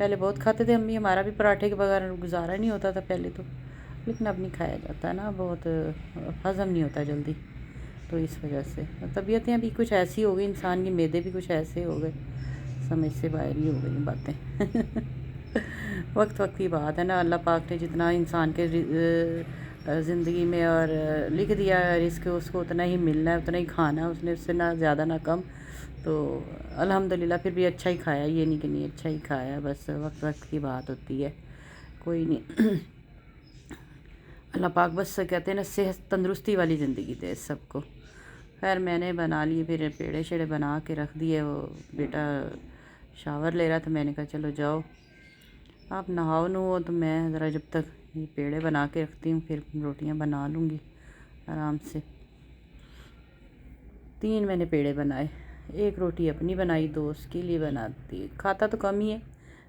پہلے بہت کھاتے تھے ہم بھی، ہمارا بھی پراٹھے کے بغیر گزارا نہیں ہوتا تھا پہلے تو، لیکن اب نہیں کھایا جاتا ہے نا، بہت ہضم نہیں ہوتا جلدی، تو اس وجہ سے طبیعتیں ابھی کچھ ایسی ہو گئی، انسان کے معدے بھی کچھ ایسے ہو گئے، سمجھ سے باہر ہی ہو گئی باتیں وقت کی بات ہے نا، اللہ پاک نے جتنا انسان کے زندگی میں اور لکھ دیا ہے رزق، اس کو اتنا ہی ملنا ہے، اتنا ہی کھانا ہے اس نے، اس سے نہ زیادہ نہ کم، تو الحمدللہ پھر بھی اچھا ہی کھایا، یہ نہیں کہ نہیں اچھا ہی کھایا، بس وقت کی بات ہوتی ہے، کوئی نہیں اللہ پاک بس کہتے ہیں نا صحت تندرستی والی زندگی دے سب کو۔ خیر میں نے بنا لیے، پھر پیڑے شیڑے بنا کے رکھ دیے، وہ بیٹا شاور لے رہا تھا، میں نے کہا چلو جاؤ آپ نہاؤ نو، تو میں ذرا جب تک یہ پیڑے بنا کے رکھتی ہوں، پھر روٹیاں بنا لوں گی آرام سے۔ 3 میں نے پیڑے بنائے، 1 روٹی اپنی بنائی، 2 اس کے لیے بناتی، کھاتا تو کم ہی ہے،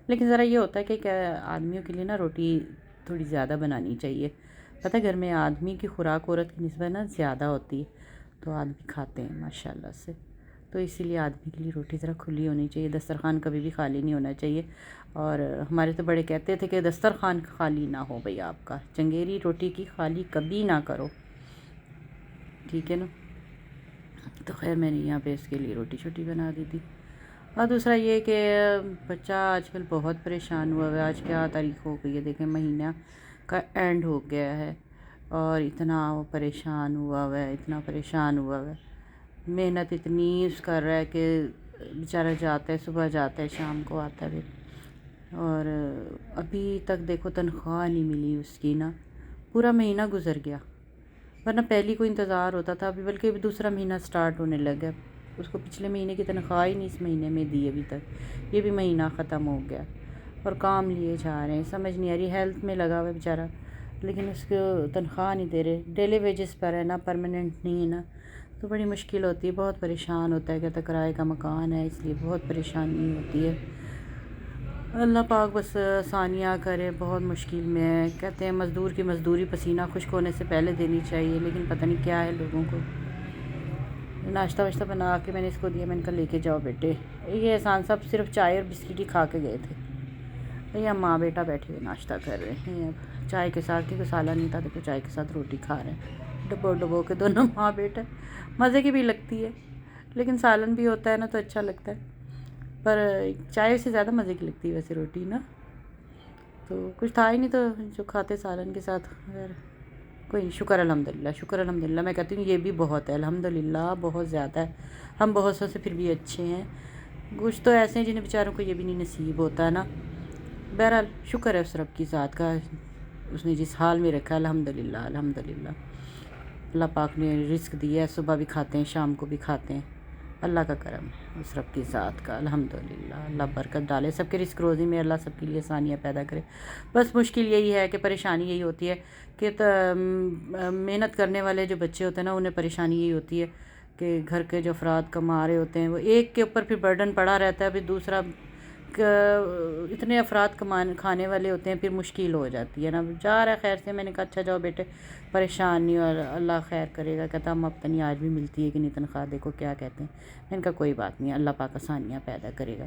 لیکن ذرا یہ ہوتا ہے کہ آدمیوں کے لیے نا روٹی تھوڑی زیادہ بنانی چاہیے، پتہ ہے گھر میں آدمی کی خوراک عورت کی نسبت نا زیادہ ہوتی ہے، تو آدمی کھاتے ہیں ماشاءاللہ سے، تو اسی لیے آدمی کے لیے روٹی ذرا کھلی ہونی چاہیے، دسترخوان کبھی بھی خالی نہیں ہونا چاہیے، اور ہمارے تو بڑے کہتے تھے کہ دسترخوان خالی نہ ہو بھئی آپ کا، چنگیری روٹی کی خالی کبھی نہ کرو، ٹھیک ہے نا، تو خیر میں نے یہاں پہ اس کے لیے روٹی چھوٹی بنا دی تھی۔ اور دوسرا یہ کہ بچہ آج کل بہت پریشان ہوا ہے، آج کیا تاریخ ہو گئی ہے دیکھیں، مہینہ کا اینڈ ہو گیا ہے، اور اتنا وہ پریشان ہوا ہے، اتنا پریشان ہوا ہے، محنت اتنی اس کر رہا ہے کہ بیچارہ جاتا ہے، صبح جاتا ہے شام کو آتا ہے، اور ابھی تک دیکھو تنخواہ نہیں ملی اس کی نا، پورا مہینہ گزر گیا، ورنہ پہلی کو انتظار ہوتا تھا، ابھی بلکہ دوسرا مہینہ سٹارٹ ہونے لگا، اس کو پچھلے مہینے کی تنخواہ ہی نہیں اس مہینے میں دی ابھی تک، یہ بھی مہینہ ختم ہو گیا، اور کام لیے جا رہے ہیں، سمجھ نہیں آ رہی، ہیلتھ میں لگا ہوا ہے بیچارہ، لیکن اس کو تنخواہ نہیں دے رہے، ڈیلی ویجز پر ہے نا، پرماننٹ نہیں ہے نا، تو بڑی مشکل ہوتی ہے، بہت پریشان ہوتا ہے، کہتا کرائے کا مکان ہے، اس لیے بہت پریشانی ہوتی ہے، اللہ پاک بس آسانیاں کرے، بہت مشکل میں ہے، کہتے ہیں مزدور کی مزدوری پسینہ خشک ہونے سے پہلے دینی چاہیے، لیکن پتہ نہیں کیا ہے لوگوں کو۔ ناشتہ واشتہ بنا کے میں نے اس کو دیا، میں نے کہا لے کے جاؤ بیٹے، یہ احسان صاحب صرف چائے اور بسکٹ ہی کھا کے گئے تھے، یہ ماں بیٹا بیٹھے ہوئے ناشتہ کر رہے ہیں، اب چائے کے ساتھ کیونکہ سالن نہیں تھا تو چائے کے ساتھ روٹی کھا رہے ہیں، ڈبو ڈبو کے دونوں ماں بیٹا، مزے کی بھی لگتی ہے، لیکن سالن بھی ہوتا ہے نا تو اچھا لگتا ہے، پر چائے سے زیادہ مزے کی لگتی ہے ویسے روٹی نا، تو کچھ تھا ہی نہیں تو جو کھاتے سالن کے ساتھ، کوئی نہیں، شکر الحمدللہ، شکر الحمدللہ، میں کہتی ہوں یہ بھی بہت ہے، الحمدللہ بہت زیادہ ہے، ہم بہت سو سے پھر بھی اچھے ہیں، کچھ تو ایسے ہیں جنہیں بیچاروں کو یہ بھی نہیں نصیب ہوتا ہے نا، بہرحال شکر ہے اس رب کی ذات کا، اس نے جس حال میں رکھا، الحمدللہ الحمدللہ، اللہ پاک نے رزق دیا ہے، صبح بھی کھاتے ہیں شام کو بھی کھاتے ہیں، اللہ کا کرم ہے اس رب کی ذات کا، الحمدللہ، اللہ برکت ڈالے سب کے رزق روزی میں، اللہ سب کے لیے آسانیاں پیدا کرے، بس مشکل یہی ہے کہ پریشانی یہی ہوتی ہے کہ محنت کرنے والے جو بچے ہوتے ہیں نا، انہیں پریشانی یہی ہوتی ہے کہ گھر کے جو افراد کما رہے ہوتے ہیں، وہ ایک کے اوپر پھر برڈن پڑا رہتا ہے، پھر دوسرا اتنے افراد کھانے والے ہوتے ہیں، پھر مشکل ہو جاتی ہے نا، جا رہا ہے خیر سے، میں نے کہا اچھا جاؤ بیٹے، پریشان نہیں، اور اللہ خیر کرے گا، کہتا ہم اب تنی آج بھی ملتی ہے کہ نہیں تنخواہ، دیکھو کیا کہتے ہیں، میں نے کہا کوئی بات نہیں، اللہ پاک آسانیاں پیدا کرے گا،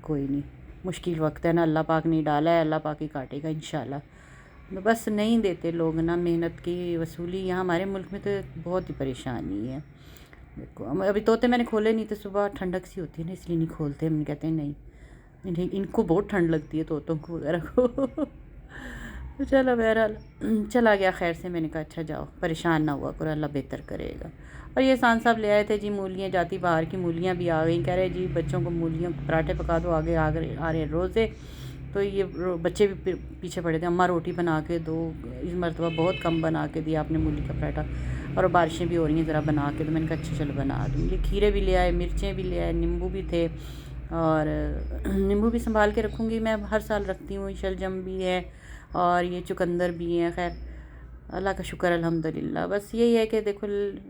کوئی نہیں، مشکل وقت ہے نا، اللہ پاک نہیں ڈالا ہے، اللہ پاک ہی کاٹے گا انشاءاللہ، بس نہیں دیتے لوگ نا، محنت کی وصولی یہاں ہمارے ملک میں تو بہت ہی پریشانی ہے، دیکھو ابھی طوطے میں نے کھولے نہیں تھے، صبح ٹھنڈک سی ہوتی ہے نا، اس لیے نہیں کھولتے، ہم کہتے ہیں نہیں ان کو بہت ٹھنڈ لگتی ہے طوطوں کو وغیرہ کو چلو بہرحال چلا گیا خیر سے، میں نے کہا اچھا جاؤ، پریشان نہ ہوا کرو، اللہ بہتر کرے گا، اور یہ احسان صاحب لے آئے تھے جی مولیاں، جاتی باہر کی مولیاں بھی آ گئیں، کہہ رہے جی بچوں کو مولیاں پراٹھے پکا دو، آگے آ رہے ہیں روزے، تو یہ بچے بھی پیچھے پڑے تھے، اماں روٹی بنا کے دو، اس مرتبہ بہت کم بنا کے دیا آپ نے مولی کا پراٹھا، اور بارشیں بھی ہو رہی ہیں ذرا بنا کے، تو میں نے کہا اچھا چلو بنا دوں، یہ کھیرے بھی لے آئے، مرچیں بھی لے آئے، نیمبو بھی تھے، اور نیمبو بھی سنبھال کے رکھوں گی، میں ہر سال رکھتی ہوں، شلجم بھی ہے اور یہ چقندر بھی ہیں، خیر اللہ کا شکر الحمدللہ، بس یہی ہے کہ دیکھو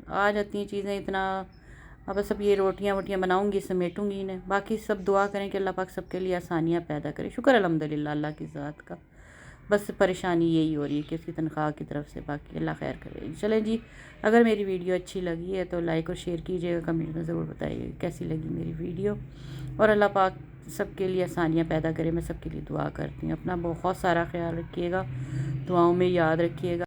آ جاتی ہیں چیزیں اتنا، اب بس اب یہ روٹیاں ووٹیاں بناؤں گی، سمیٹوں گی انہیں، باقی سب دعا کریں کہ اللہ پاک سب کے لیے آسانیاں پیدا کرے، شکر الحمدللہ اللہ کی ذات کا، بس پریشانی یہی ہو رہی ہے کہ اس کی تنخواہ کی طرف سے، باقی اللہ خیر کرے، چلیں جی، اگر میری ویڈیو اچھی لگی ہے تو لائک اور شیئر کیجیے گا، کمنٹ میں ضرور بتائیے کیسی لگی میری ویڈیو، اور اللہ پاک سب کے لیے آسانیاں پیدا کرے، میں سب کے لیے دعا کرتی ہوں۔ اپنا بہت سارا خیال رکھیے گا، دعاؤں میں یاد رکھیے گا۔